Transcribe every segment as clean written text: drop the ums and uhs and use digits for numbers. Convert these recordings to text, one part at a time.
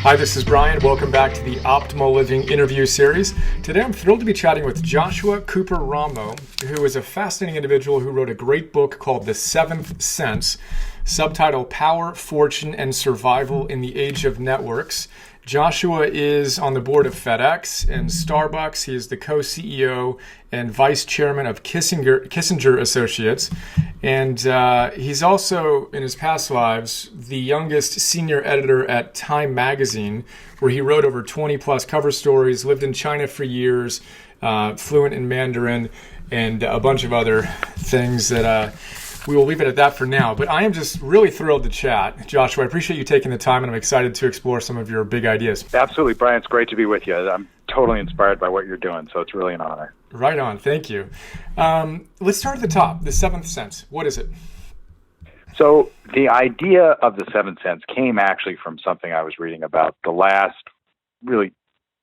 Hi, this is Brian. Welcome back to the Optimal Living interview series. Today I'm thrilled to be chatting with Joshua Cooper Ramo, who is a fascinating individual who wrote a great book called The Seventh Sense, subtitle Power, Fortune, and Survival in the Age of Networks. Joshua is on the board of FedEx and Starbucks. He is the co-CEO and vice chairman of Kissinger Associates. And he's also, in his past lives, the youngest senior editor at Time Magazine, where he wrote over 20 plus cover stories, lived in China for years, fluent in Mandarin, and a bunch of other things that we will leave it at that for now. But I am just really thrilled to chat. Joshua, I appreciate you taking the time, and I'm excited to explore some of your big ideas. Absolutely, Brian. It's great to be with you. I'm totally inspired by what you're doing, so it's really an honor. Right on. Thank you. Let's start at the top. The Seventh Sense. What is it? So the idea of the Seventh Sense came actually from something I was reading about the last really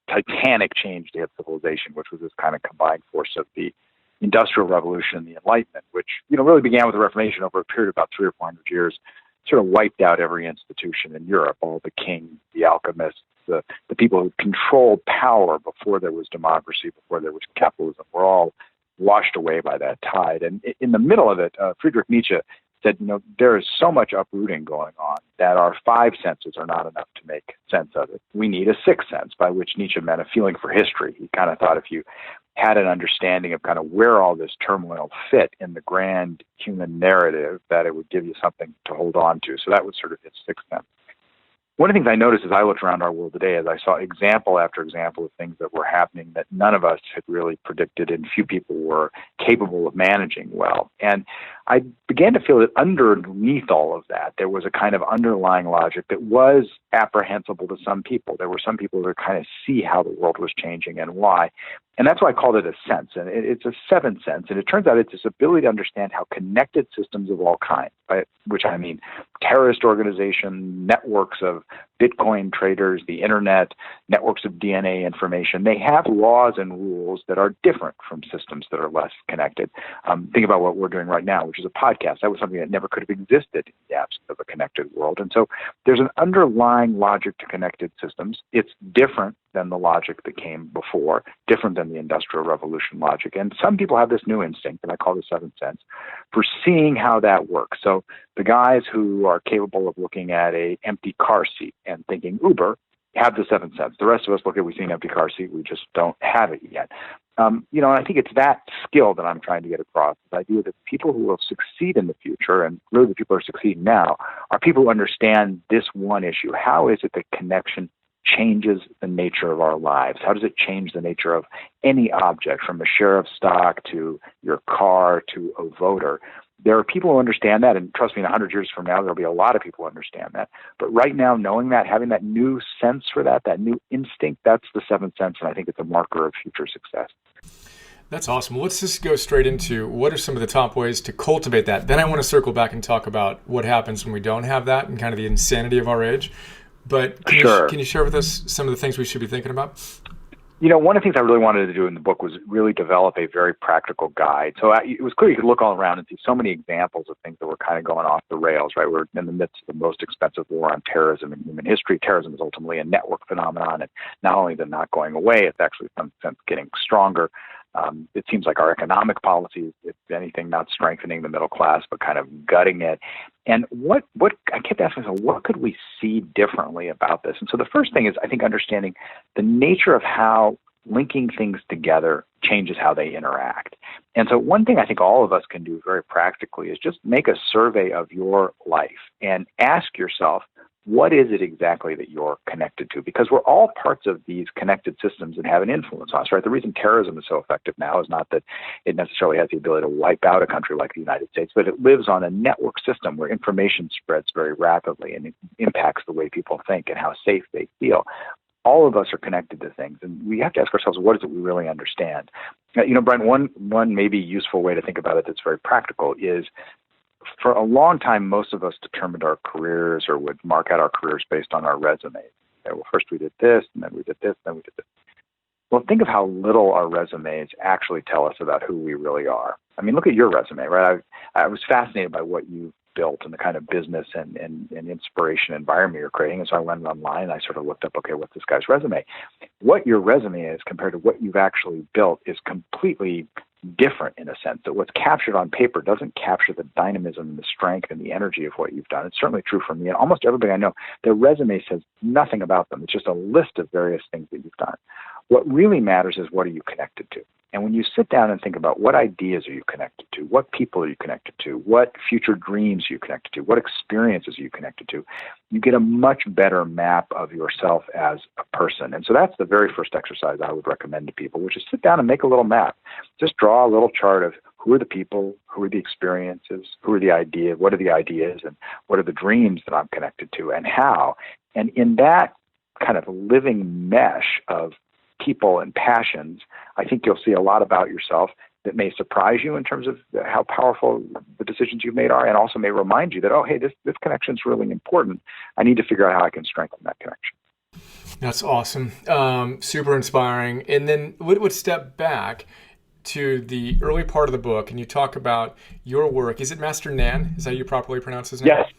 titanic change to hit civilization, which was this kind of combined force of the Industrial Revolution and the Enlightenment, which really began with the Reformation over a period of about 300 or 400 years, sort of wiped out every institution in Europe, all the kings, the alchemists, the people who controlled power before there was democracy, before there was capitalism, were all washed away by that tide. And in the middle of it, Friedrich Nietzsche said, there is so much uprooting going on that our five senses are not enough to make sense of it. We need a sixth sense, by which Nietzsche meant a feeling for history. He kind of thought if you had an understanding of kind of where all this turmoil fit in the grand human narrative, that it would give you something to hold on to. So that was sort of his sixth sense. One of the things I noticed as I looked around our world today is I saw example after example of things that were happening that none of us had really predicted and few people were capable of managing well. And I began to feel that underneath all of that, there was a kind of underlying logic that was apprehensible to some people. There were some people who could kind of see how the world was changing and why. And that's why I called it a sense. And it's a seventh sense. And it turns out it's this ability to understand how connected systems of all kinds, by which I mean terrorist organization, networks of Bitcoin traders, the internet, networks of DNA information, they have laws and rules that are different from systems that are less connected. Think about what we're doing right now, which is a podcast. That was something that never could have existed in the absence of a connected world. And so there's an underlying logic to connected systems. It's different than the logic that came before, different than the Industrial Revolution logic. And some people have this new instinct that I call the seventh sense for seeing how that works. So the guys who are capable of looking at an empty car seat and thinking Uber have the seventh sense. The rest of us look at, we see an empty car seat, we just don't have it yet. And I think it's that skill that I'm trying to get across, the idea that people who will succeed in the future, and really the people who are succeeding now, are people who understand this one issue. How is it that connection changes the nature of our lives? How does it change the nature of any object, from a share of stock to your car to a voter? There are people who understand that, and trust me, in 100 years from now, there'll be a lot of people who understand that. But right now, knowing that, having that new sense for that new instinct, that's the seventh sense, and I think it's a marker of future success. That's awesome. Well, let's just go straight into what are some of the top ways to cultivate that. Then I want to circle back and talk about what happens when we don't have that and kind of the insanity of our age. But can you share with us some of the things we should be thinking about? One of the things I really wanted to do in the book was really develop a very practical guide. So it was clear you could look all around and see so many examples of things that were kind of going off the rails, right? We're in the midst of the most expensive war on terrorism in human history. Terrorism is ultimately a network phenomenon, and not only is it not going away, it's actually, in some sense, getting stronger. It seems like our economic policies, if anything, not strengthening the middle class, but kind of gutting it. And what I kept asking myself, what could we see differently about this? And so the first thing is, I think, understanding the nature of how linking things together changes how they interact. And so one thing I think all of us can do very practically is just make a survey of your life and ask yourself, what is it exactly that you're connected to? Because we're all parts of these connected systems and have an influence on us, right? The reason terrorism is so effective now is not that it necessarily has the ability to wipe out a country like the United States, but it lives on a network system where information spreads very rapidly and it impacts the way people think and how safe they feel. All of us are connected to things, and we have to ask ourselves, what is it we really understand? Brian, one maybe useful way to think about it that's very practical is, for a long time, most of us determined our careers or would mark out our careers based on our resumes. Okay, well, first we did this, and then we did this, then we did this. Well, think of how little our resumes actually tell us about who we really are. I mean, look at your resume, right? I was fascinated by what you've built and the kind of business and inspiration environment you're creating. And so I went online and I sort of looked up, okay, what's this guy's resume? What your resume is compared to what you've actually built is completely different in a sense, that what's captured on paper doesn't capture the dynamism and the strength and the energy of what you've done. It's certainly true for me and almost everybody I know. Their resume says nothing about them. It's just a list of various things that you've done. What really matters is what are you connected to? And when you sit down and think about what ideas are you connected to, what people are you connected to, what future dreams are you connected to, what experiences are you connected to, you get a much better map of yourself as a person. And so that's the very first exercise I would recommend to people, which is sit down and make a little map. Just draw a little chart of who are the people, who are the experiences, who are the ideas, what are the ideas, and what are the dreams that I'm connected to, and how. And in that kind of living mesh of people and passions, I think you'll see a lot about yourself that may surprise you in terms of how powerful the decisions you've made are, and also may remind you that, oh, hey, this connection is really important. I need to figure out how I can strengthen that connection. That's awesome. Super inspiring. And then we would step back to the early part of the book, and you talk about your work. Is it Master Nan? Is that how you properly pronounce his name? Yes.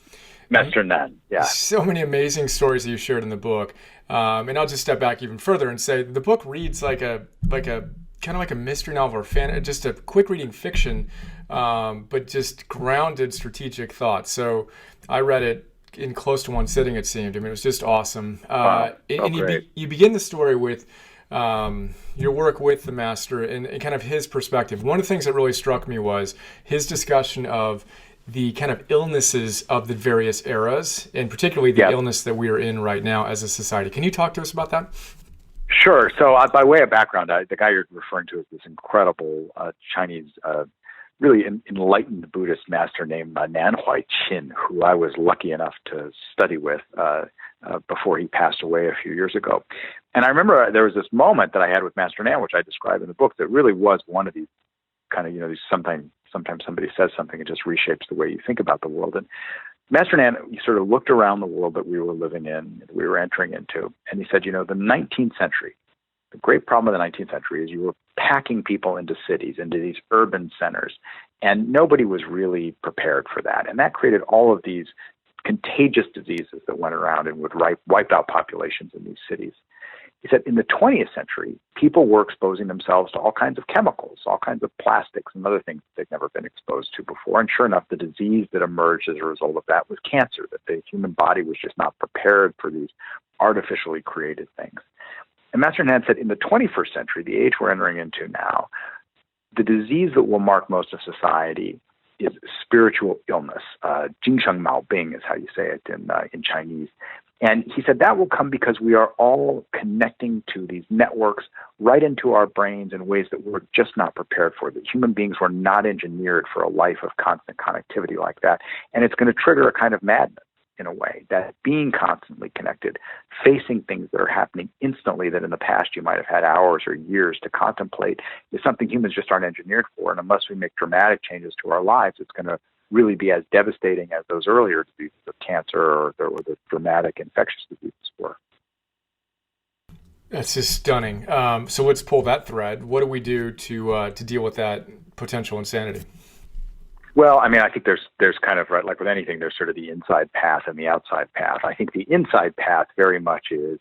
Master Nan, yeah. So many amazing stories that you shared in the book. And I'll just step back even further and say the book reads like a kind of like a mystery novel or just a quick reading fiction, but just grounded strategic thought. So I read it in close to one sitting, it seemed. I mean, it was just awesome. Wow. And you begin the story with your work with the master and kind of his perspective. One of the things that really struck me was his discussion of the kind of illnesses of the various eras, and particularly the illness that we are in right now as a society. Can you talk to us about that? Sure. So by way of background, the guy you're referring to is this incredible Chinese, really enlightened Buddhist master named Nan Huaiqin, who I was lucky enough to study with before he passed away a few years ago. And I remember there was this moment that I had with Master Nan, which I describe in the book, that really was one of these kind of, these sometimes somebody says something, it just reshapes the way you think about the world. And Master Nan sort of looked around the world that we were living in, that we were entering into, and he said, the 19th century, the great problem of the 19th century is you were packing people into cities, into these urban centers, and nobody was really prepared for that. And that created all of these contagious diseases that went around and would wipe out populations in these cities. He said in the 20th century, people were exposing themselves to all kinds of chemicals, all kinds of plastics and other things that they'd never been exposed to before. And sure enough, the disease that emerged as a result of that was cancer, that the human body was just not prepared for these artificially created things. And Master Nan said in the 21st century, the age we're entering into now, the disease that will mark most of society is spiritual illness. Jingsheng Maobing is how you say it in Chinese. And he said that will come because we are all connecting to these networks right into our brains in ways that we're just not prepared for, that human beings were not engineered for a life of constant connectivity like that. And it's going to trigger a kind of madness in a way, that being constantly connected, facing things that are happening instantly that in the past you might have had hours or years to contemplate, is something humans just aren't engineered for. And unless we make dramatic changes to our lives, it's going to really be as devastating as those earlier diseases of cancer or the dramatic infectious diseases were. That's just stunning. So let's pull that thread. What do we do to deal with that potential insanity? Well, I mean, I think there's kind of, right, like with anything, there's sort of the inside path and the outside path. I think the inside path very much is,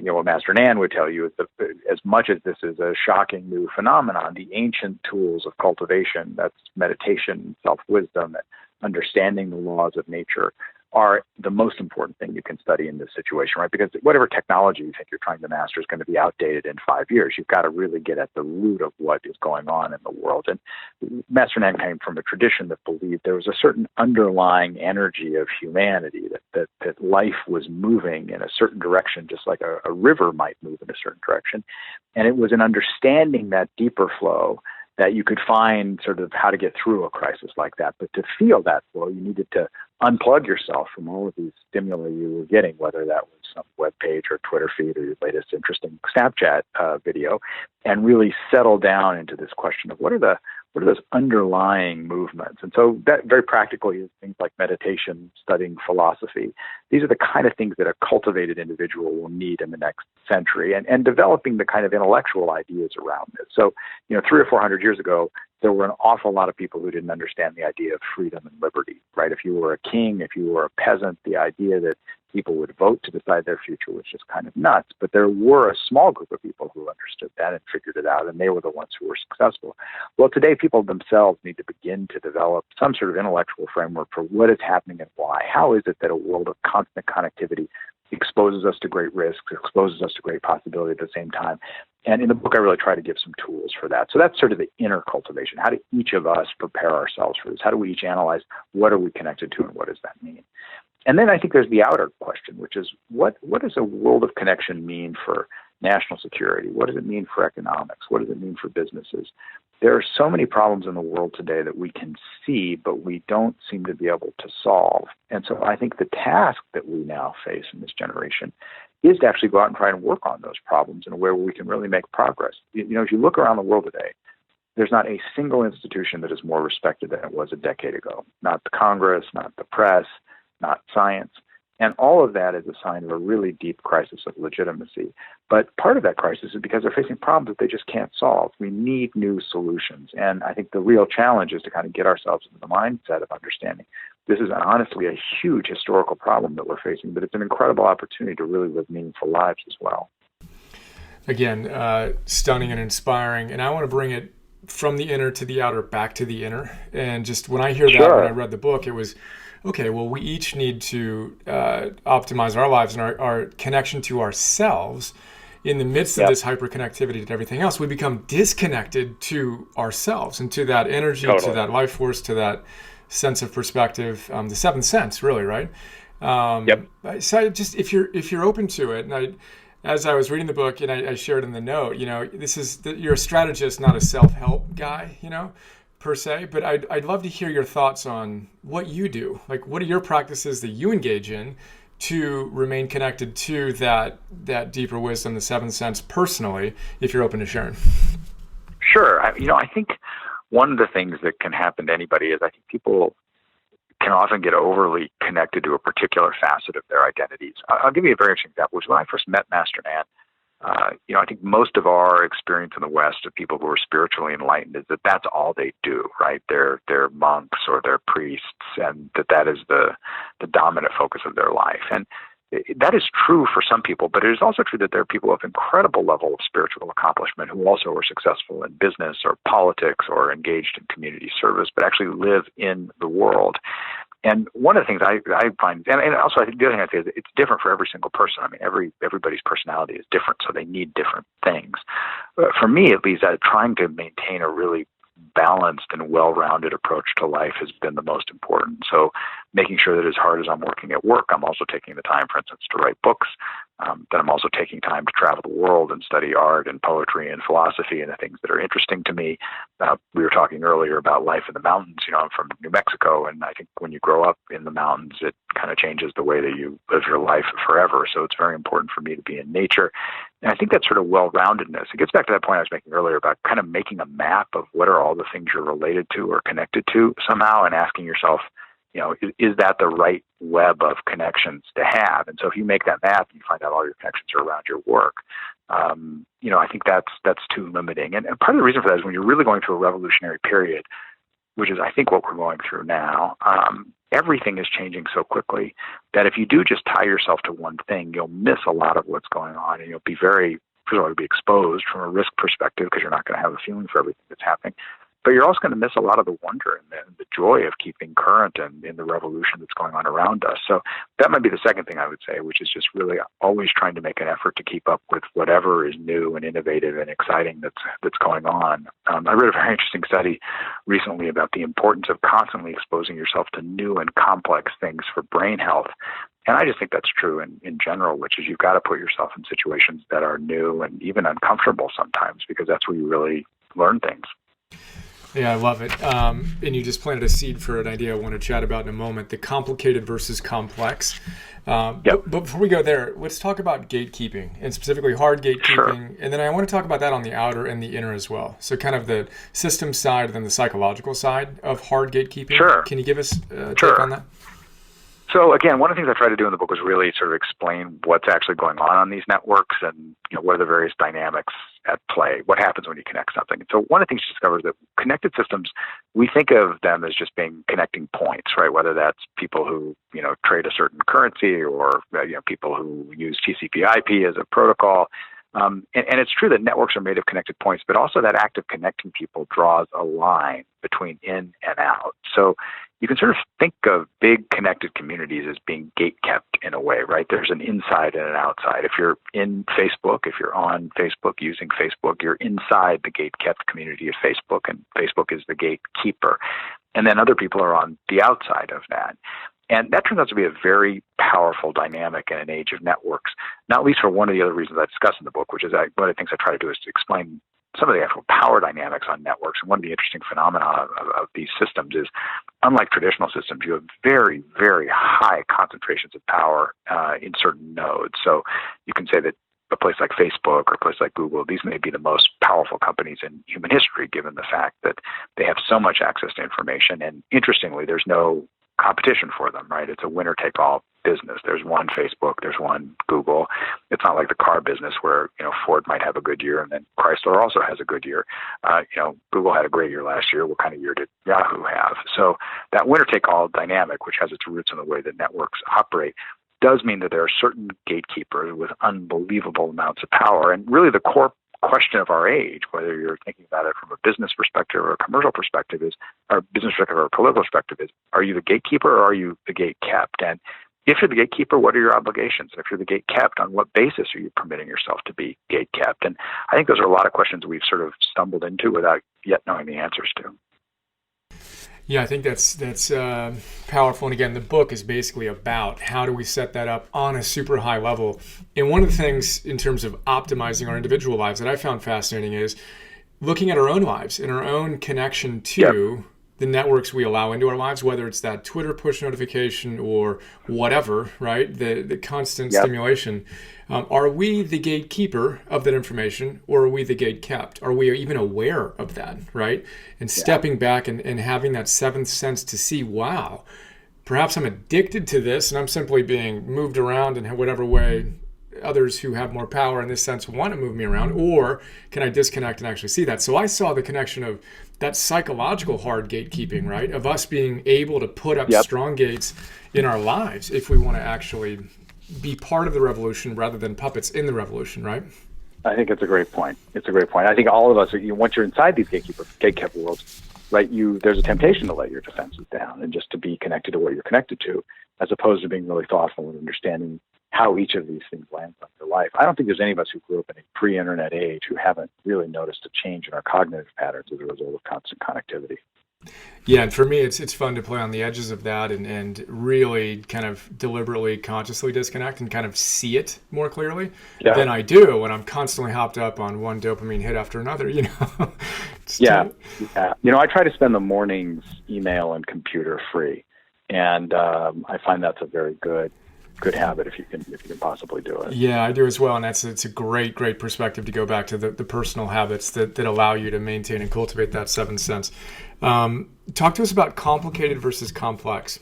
what Master Nan would tell you is that as much as this is a shocking new phenomenon, the ancient tools of cultivation, that's meditation, self-wisdom, understanding the laws of nature, are the most important thing you can study in this situation, right? Because whatever technology you think you're trying to master is going to be outdated in 5 years. You've got to really get at the root of what is going on in the world. And Master Nan came from a tradition that believed there was a certain underlying energy of humanity, that life was moving in a certain direction, just like a river might move in a certain direction. And it was an understanding that deeper flow that you could find sort of how to get through a crisis like that. But to feel that flow, you needed to unplug yourself from all of these stimuli you were getting, whether that was some web page or Twitter feed or your latest interesting Snapchat video, and really settle down into this question of what are those underlying movements. And so that very practically is things like meditation, studying philosophy. These are the kind of things that a cultivated individual will need in the next century, and developing the kind of intellectual ideas around this. So, 300 or 400 years ago, there were an awful lot of people who didn't understand the idea of freedom and liberty, right? If you were a king, if you were a peasant, the idea that people would vote to decide their future was just kind of nuts. But there were a small group of people who understood that and figured it out, and they were the ones who were successful. Well, today people themselves need to begin to develop some sort of intellectual framework for what is happening and why. How is it that a world of constant connectivity exposes us to great risks, exposes us to great possibility at the same time? And in the book, I really try to give some tools for that. So that's sort of the inner cultivation. How do each of us prepare ourselves for this? How do we each analyze what are we connected to and what does that mean? And then I think there's the outer question, which is what does a world of connection mean for national security? What does it mean for economics? What does it mean for businesses? There are so many problems in the world today that we can see, but we don't seem to be able to solve. And so I think the task that we now face in this generation is to actually go out and try and work on those problems in a way where we can really make progress. You know, if you look around the world today, there's not a single institution that is more respected than it was a decade ago. Not the Congress, not the press, not science. And all of that is a sign of a really deep crisis of legitimacy. But part of that crisis is because they're facing problems that they just can't solve. We need new solutions. And I think the real challenge is to kind of get ourselves into the mindset of understanding this is honestly a huge historical problem that we're facing, but it's an incredible opportunity to really live meaningful lives as well. Again, stunning and inspiring. And I want to bring it from the inner to the outer, back to the inner. And just when I hear that, when I read the book, it was, okay, well, we each need to optimize our lives and our connection to ourselves. In the midst of this hyperconnectivity to everything else, we become disconnected to ourselves and to that energy, to that life force, to that sense of perspective, the seventh sense, really, right? So just if you're open to it, and as I was reading the book, and I shared in the note, you know, you're a strategist, not a self-help guy, you know, per se, but I'd love to hear your thoughts on what you do. Like, what are your practices that you engage in to remain connected to that deeper wisdom, the seventh sense, personally, if you're open to sharing? Sure. I think one of the things that can happen to anybody is I think people can often get overly connected to a particular facet of their identities. I'll give you a very interesting example, which is when I first met Master Nan. I think most of our experience in the West of people who are spiritually enlightened is that that's all they do, right? They're monks or they're priests, and that is the dominant focus of their life. And that is true for some people, but it is also true that there are people of incredible level of spiritual accomplishment who also are successful in business or politics or engaged in community service, but actually live in the world. And one of the things I find, and also I think the other thing I'd say is it's different for every single person. I mean, everybody's personality is different, so they need different things. For me, at least, trying to maintain a really balanced and well-rounded approach to life has been the most important. So making sure that as hard as I'm working at work, I'm also taking the time, for instance, to write books, that I'm also taking time to travel the world and study art and poetry and philosophy and the things that are interesting to me. We were talking earlier about life in the mountains. You know, I'm from New Mexico, and I think when you grow up in the mountains, it kind of changes the way that you live your life forever. So it's very important for me to be in nature. And I think that sort of well-roundedness, it gets back to that point I was making earlier about kind of making a map of what are all the things you're related to or connected to somehow, and asking yourself, you know, is that the right web of connections to have? And so if you make that map and you find out all your connections are around your work, I think that's too limiting. And part of the reason for that is when you're really going through a revolutionary period, which is I think what we're going through now, everything is changing so quickly that if you do just tie yourself to one thing, you'll miss a lot of what's going on, and you'll be first of all, you'll be exposed from a risk perspective because you're not going to have a feeling for everything that's happening. But you're also going to miss a lot of the wonder and the joy of keeping current and in the revolution that's going on around us. So that might be the second thing I would say, which is just really always trying to make an effort to keep up with whatever is new and innovative and exciting that's going on. I read a very interesting study recently about the importance of constantly exposing yourself to new and complex things for brain health. And I just think that's true in general, which is you've got to put yourself in situations that are new and even uncomfortable sometimes, because that's where you really learn things. Yeah, I love it. And you just planted a seed for an idea I want to chat about in a moment, the complicated versus complex. But before we go there, let's talk about gatekeeping, and specifically hard gatekeeping. Sure. And then I want to talk about that on the outer and the inner as well. So kind of the system side and then the psychological side of hard gatekeeping. Sure. Can you give us a take on that? Sure. I think the other thing I'd say is it's different for every single person. I mean, everybody's personality is different, so they need different things. So again, one of the things I tried to do in the book was really sort of explain what's actually going on these networks and what are the various dynamics at play, what happens when you connect something. And so one of the things she discovered is that connected systems, we think of them as just being connecting points, right? Whether that's people who trade a certain currency or people who use TCP/IP as a protocol. And it's true that networks are made of connected points, but also that act of connecting people draws a line between in and out. So you can sort of think of big connected communities as being gate-kept in a way, right? There's an inside and an outside. If you're in Facebook, if you're on Facebook using Facebook, you're inside the gate-kept community of Facebook, and Facebook is the gatekeeper. And then other people are on the outside of that. And that turns out to be a very powerful dynamic in an age of networks, not least for one of the other reasons I discuss in the book, which is one of the things I try to do is to explain some of the actual power dynamics on networks. And one of the interesting phenomena of these systems is, unlike traditional systems, you have very, very high concentrations of power in certain nodes. So you can say that a place like Facebook or a place like Google, these may be the most powerful companies in human history, given the fact that they have so much access to information. And interestingly, there's no competition for them, right? It's a winner-take-all business. There's one Facebook, there's one Google. It's not like the car business where, Ford might have a good year and then Chrysler also has a good year. Google had a great year last year. What kind of year did Yahoo have? So that winner-take-all dynamic, which has its roots in the way that networks operate, does mean that there are certain gatekeepers with unbelievable amounts of power. And really the core question of our age, whether you're thinking about it from a business perspective or a commercial perspective, or business perspective or a political perspective, is are you the gatekeeper or are you the gate kept? And if you're the gatekeeper, what are your obligations? And if you're the gate kept, on what basis are you permitting yourself to be gate kept? And I think those are a lot of questions we've sort of stumbled into without yet knowing the answers to. Yeah, I think that's powerful. And again, the book is basically about how do we set that up on a super high level. And one of the things in terms of optimizing our individual lives that I found fascinating is looking at our own lives and our own connection to the networks we allow into our lives, whether it's that Twitter push notification or whatever, right? The constant stimulation. Are we the gatekeeper of that information, or are we the gate kept? Are we even aware of that, right? And stepping back and having that seventh sense to see, wow, perhaps I'm addicted to this and I'm simply being moved around in whatever way others who have more power in this sense want to move me around, or can I disconnect and actually see that? So I saw the connection of that psychological hard gatekeeping, right? Of us being able to put up strong gates in our lives if we want to actually be part of the revolution rather than puppets in the revolution, right? I think it's a great point. It's a great point. I think all of us, once you're inside these gate-kept worlds, right, there's a temptation to let your defenses down and just to be connected to what you're connected to, as opposed to being really thoughtful and understanding how each of these things lands on your life. I don't think there's any of us who grew up in a pre-internet age who haven't really noticed a change in our cognitive patterns as a result of constant connectivity. Yeah, and for me, it's fun to play on the edges of that and really kind of deliberately, consciously disconnect and kind of see it more clearly than I do when I'm constantly hopped up on one dopamine hit after another, I try to spend the mornings email and computer free, and I find that's a very good habit if you can possibly do it. Yeah, I do as well, and it's a great perspective to go back to the personal habits that allow you to maintain and cultivate that seventh sense. Talk to us about complicated versus complex.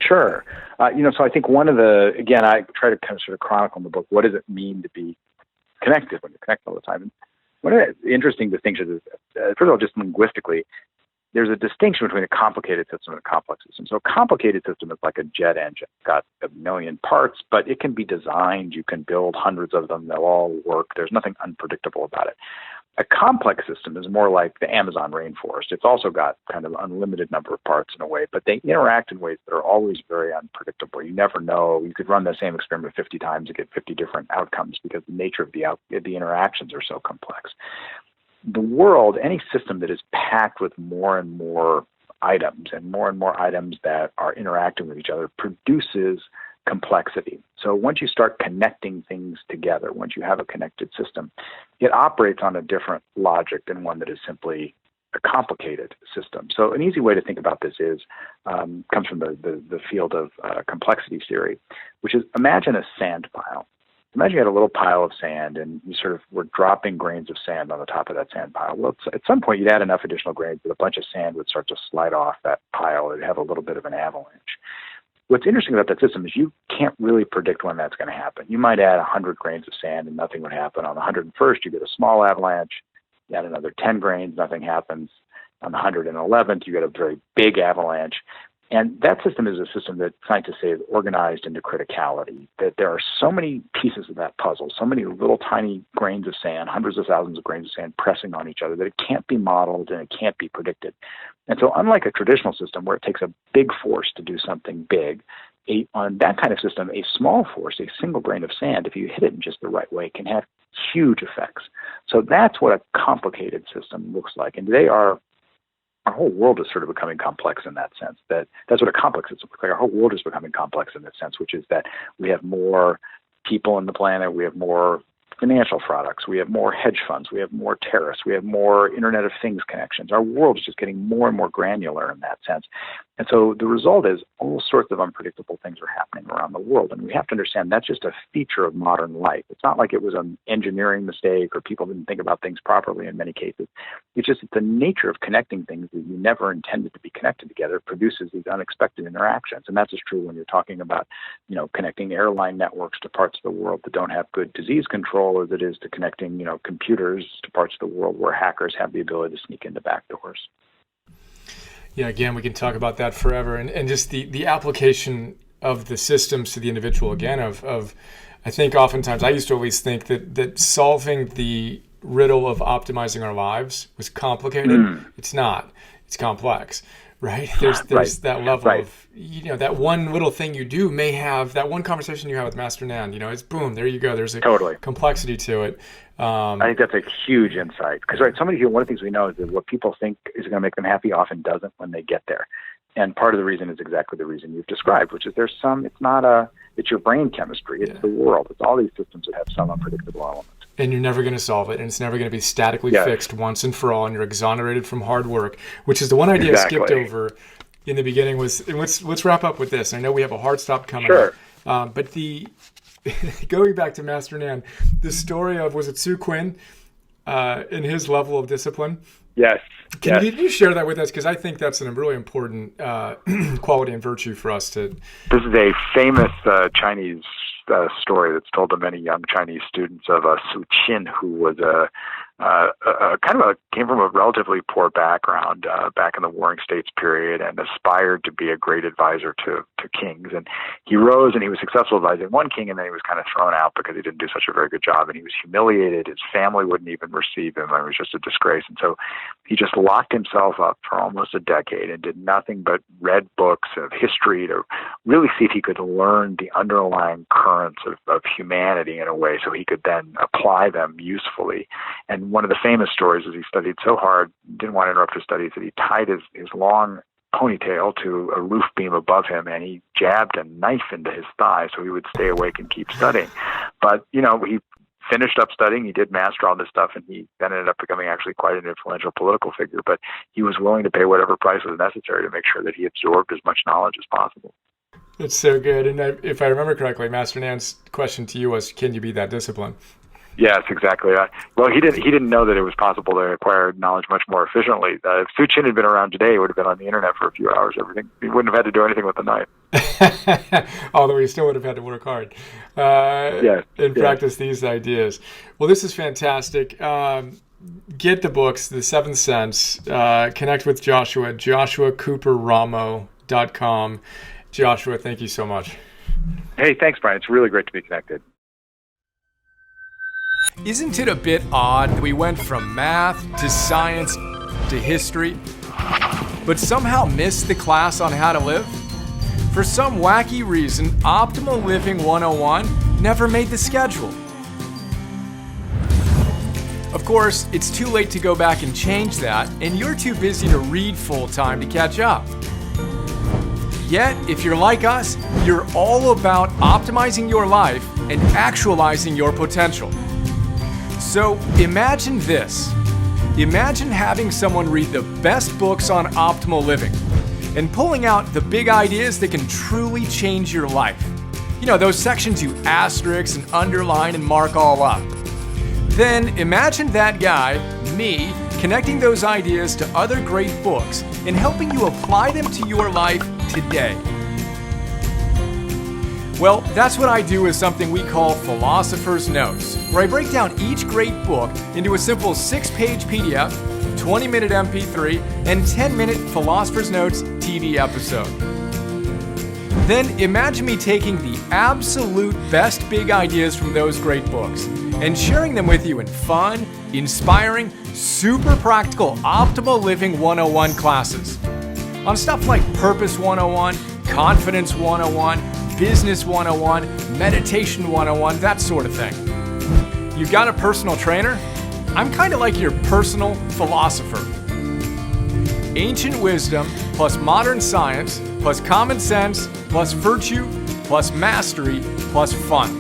Sure. So I think I try to kind of sort of chronicle in the book, what does it mean to be connected when you're connected all the time? And one of the interesting distinctions is, first of all, just linguistically, there's a distinction between a complicated system and a complex system. So a complicated system is like a jet engine. It's got a million parts, but it can be designed. You can build hundreds of them. They'll all work. There's nothing unpredictable about it. A complex system is more like the Amazon rainforest. It's also got kind of an unlimited number of parts in a way, but they interact in ways that are always very unpredictable. You never know. You could run the same experiment 50 times and get 50 different outcomes because the nature of the interactions are so complex. The world, any system that is packed with more and more items that are interacting with each other produces complexity. So once you start connecting things together, once you have a connected system, it operates on a different logic than one that is simply a complicated system. So an easy way to think about this comes from the field of complexity theory, which is, imagine a sand pile. Imagine you had a little pile of sand and you sort of were dropping grains of sand on the top of that sand pile. Well, at some point you'd add enough additional grains that a bunch of sand would start to slide off that pile. It'd have a little bit of an avalanche. what's interesting about that system is you can't really predict when that's going to happen. You might add 100 grains of sand and nothing would happen. On the 101st, you get a small avalanche. You add another 10 grains, nothing happens. On the 111th, you get a very big avalanche. And that system is a system that scientists say is organized into criticality, that there are so many pieces of that puzzle, so many little tiny grains of sand, hundreds of thousands of grains of sand pressing on each other, that it can't be modeled and it can't be predicted. And so unlike a traditional system where it takes a big force to do something big, on that kind of system, a small force, a single grain of sand, if you hit it in just the right way, can have huge effects. So that's what a complicated system looks like. And our whole world is sort of becoming complex in that sense. That's what a complex system looks like. Our whole world is becoming complex in that sense, which is that we have more people on the planet, we have more financial products, we have more hedge funds, we have more terrorists, we have more Internet of Things connections. Our world is just getting more and more granular in that sense. And so the result is all sorts of unpredictable things are happening around the world. And we have to understand that's just a feature of modern life. It's not like it was an engineering mistake or people didn't think about things properly in many cases. It's just that the nature of connecting things that you never intended to be connected together produces these unexpected interactions. And that's just true when you're talking about, connecting airline networks to parts of the world that don't have good disease control, as it is to connecting, computers to parts of the world where hackers have the ability to sneak into back doors. Yeah, again, we can talk about that forever. And just the application of the systems to the individual, again, of I think oftentimes I used to always think that solving the riddle of optimizing our lives was complicated. It's not. It's complex, right? There's that level of, that one little thing you do may have, that one conversation you have with Master Nan, it's boom, there you go. There's a complexity to it. I think that's a huge insight because, so many people, one of the things we know is that what people think is going to make them happy often doesn't when they get there. And part of the reason is exactly the reason you've described, which is it's your brain chemistry, it's the world, it's all these systems that have some unpredictable element. And you're never going to solve it, and it's never going to be statically fixed once and for all, and you're exonerated from hard work, which is the one idea I skipped over in the beginning was, and let's wrap up with this. I know we have a hard stop coming up. But going back to Master Nan, the story of, was it Sue Quinn and his level of discipline? Yes. Can you share that with us? Because I think that's a really important quality and virtue for us to... This is a famous Chinese story that's told to many young Chinese students of Su Qin, who was came from a relatively poor background back in the Warring States period and aspired to be a great advisor to kings. And he rose and he was successful advising one king, and then he was kind of thrown out because he didn't do such a very good job, and he was humiliated. His family wouldn't even receive him. It was just a disgrace. And so he just locked himself up for almost a decade and did nothing but read books of history to really see if he could learn the underlying currents of humanity in a way so he could then apply them usefully. And one of the famous stories is he studied so hard, didn't want to interrupt his studies, that he tied his long ponytail to a roof beam above him, and he jabbed a knife into his thigh so he would stay awake and keep studying. But, he finished up studying, he did master all this stuff, and he then ended up becoming actually quite an influential political figure. But he was willing to pay whatever price was necessary to make sure that he absorbed as much knowledge as possible. It's so good. And if I remember correctly, Master Nan's question to you was, can you be that disciplined? Yes, exactly. Well, he didn't know that it was possible to acquire knowledge much more efficiently. If Su Qin had been around today, he would have been on the internet for a few hours. He wouldn't have had to do anything with the knife. Although he still would have had to work hard and practice these ideas. Well, this is fantastic. Get the books, The Seventh Sense. Connect with Joshua, joshuacooperramo.com. Joshua, thank you so much. Hey, thanks, Brian. It's really great to be connected. Isn't it a bit odd that we went from math to science to history, but somehow missed the class on how to live? For some wacky reason, Optimal Living 101 never made the schedule. Of course, it's too late to go back and change that, and you're too busy to read full-time to catch up. Yet, if you're like us, you're all about optimizing your life and actualizing your potential. So imagine this. Imagine having someone read the best books on optimal living and pulling out the big ideas that can truly change your life. Those sections you asterisk and underline and mark all up. Then imagine that guy, me, connecting those ideas to other great books and helping you apply them to your life today. Well, that's what I do with something we call Philosopher's Notes, where I break down each great book into a simple 6-page PDF, 20-minute MP3, and 10-minute Philosopher's Notes TV episode. Then imagine me taking the absolute best big ideas from those great books and sharing them with you in fun, inspiring, super practical Optimal Living 101 classes. On stuff like Purpose 101, Confidence 101, Business 101, Meditation 101, that sort of thing. You got a personal trainer? I'm kind of like your personal philosopher. Ancient wisdom plus modern science plus common sense plus virtue plus mastery plus fun.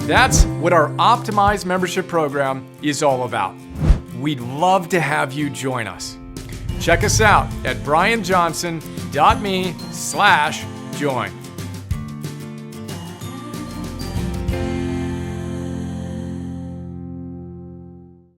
That's what our optimized membership program is all about. We'd love to have you join us. Check us out at brianjohnson.me/join.